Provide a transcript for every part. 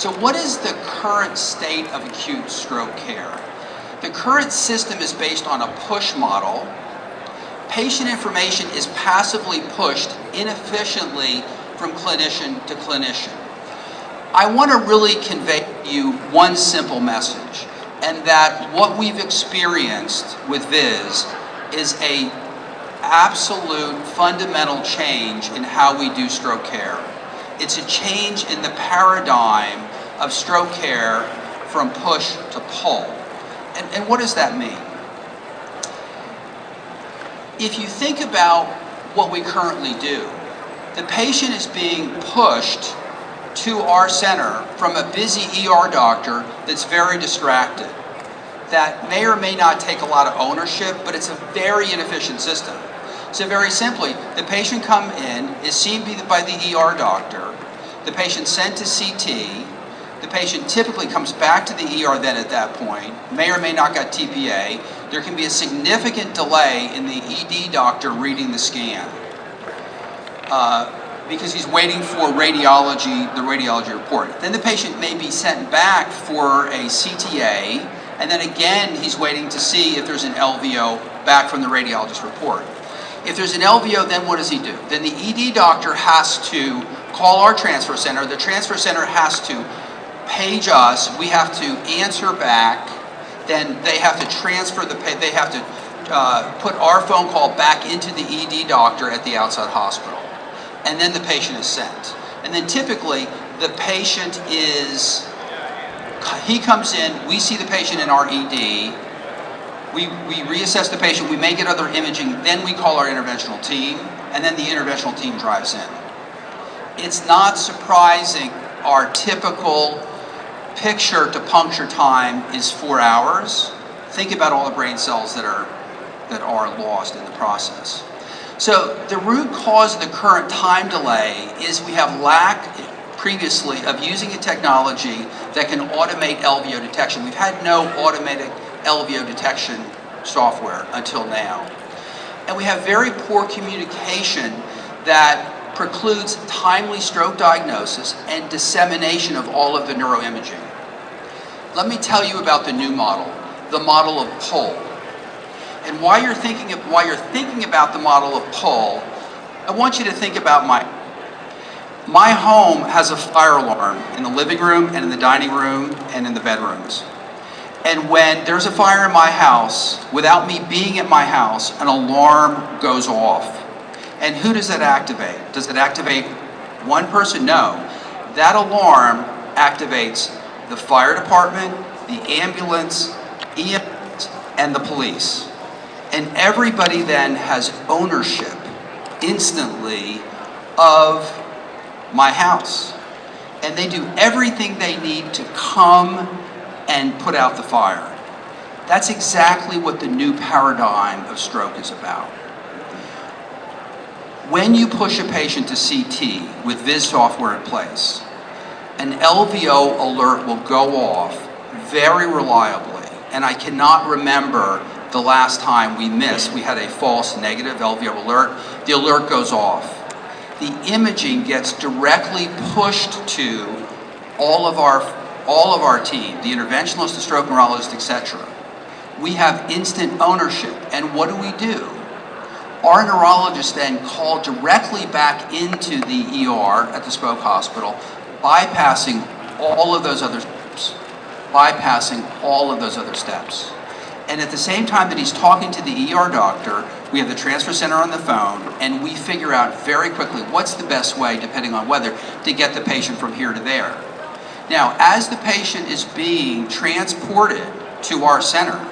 So what is the current state of acute stroke care? The current system is based on a push model. Patient information is passively pushed inefficiently from clinician to clinician. I want to really convey to you one simple message, and that what we've experienced with Viz is a absolute fundamental change in how we do stroke care. It's a change in the paradigm of stroke care from push to pull. And what does that mean? If you think about what we currently do, the patient is being pushed to our center from a busy ER doctor that's very distracted, that may or may not take a lot of ownership, but it's a very inefficient system. So very simply, the patient comes in, is seen by the ER doctor, the patient's sent to CT, the patient typically comes back to the ER then at that point, may or may not got TPA. There can be a significant delay in the ED doctor reading the scan because he's waiting for the radiology report. Then the patient may be sent back for a CTA, and then again he's waiting to see if there's an LVO back from the radiologist report. If there's an LVO, then what does he do? Then the ED doctor has to call our transfer center. The transfer center has to page us. We have to answer back. Then they have to transfer they have to put our phone call back into the ED doctor at the outside hospital. And then the patient is sent. And then typically the patient he comes in, we see the patient in our ED, we reassess the patient, we may get other imaging, then we call our interventional team, and then the interventional team drives in. It's not surprising our typical picture to puncture time is 4 hours. Think about all the brain cells that are lost in the process. So the root cause of the current time delay is we have lack previously of using a technology that can automate LVO detection. We've had no automated LVO detection software until now. And we have very poor communication that precludes timely stroke diagnosis and dissemination of all of the neuroimaging. Let me tell you about the new model, the model of pull. And while you're thinking about the model of pull, I want you to think about my home has a fire alarm in the living room and in the dining room and in the bedrooms. And when there's a fire in my house, without me being at my house, an alarm goes off. And who does that activate? Does it activate one person? No. That alarm activates the fire department, the ambulance, EMS, and the police. And everybody then has ownership instantly of my house. And they do everything they need to come and put out the fire. That's exactly what the new paradigm of stroke is about. When you push a patient to CT with Viz software in place, an LVO alert will go off very reliably. And I cannot remember the last time we had a false negative LVO alert. The alert goes off. The imaging gets directly pushed to all of our team, the interventionalist, the stroke neurologist, etc. We have instant ownership. And what do? Our neurologists then call directly back into the ER at the Spoke Hospital, bypassing all of those other steps. And at the same time that he's talking to the ER doctor, we have the transfer center on the phone, and we figure out very quickly what's the best way, depending on weather, to get the patient from here to there. Now, as the patient is being transported to our center,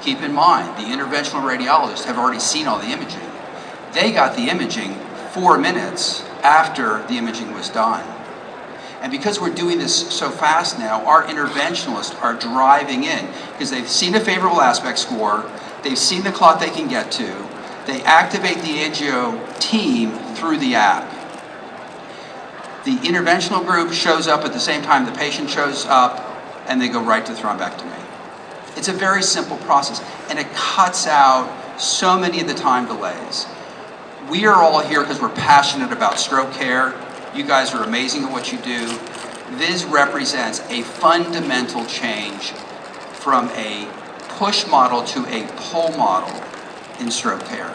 keep in mind, the interventional radiologists have already seen all the imaging. They got the imaging 4 minutes after the imaging was done. And because we're doing this so fast now, our interventionalists are driving in because they've seen a favorable aspect score, they've seen the clot they can get to, they activate the angio team through the app. The interventional group shows up at the same time the patient shows up, and they go right to thrombectomy. It's a very simple process, and it cuts out so many of the time delays. We are all here because we're passionate about stroke care. You guys are amazing at what you do. this represents a fundamental change from a push model to a pull model in stroke care.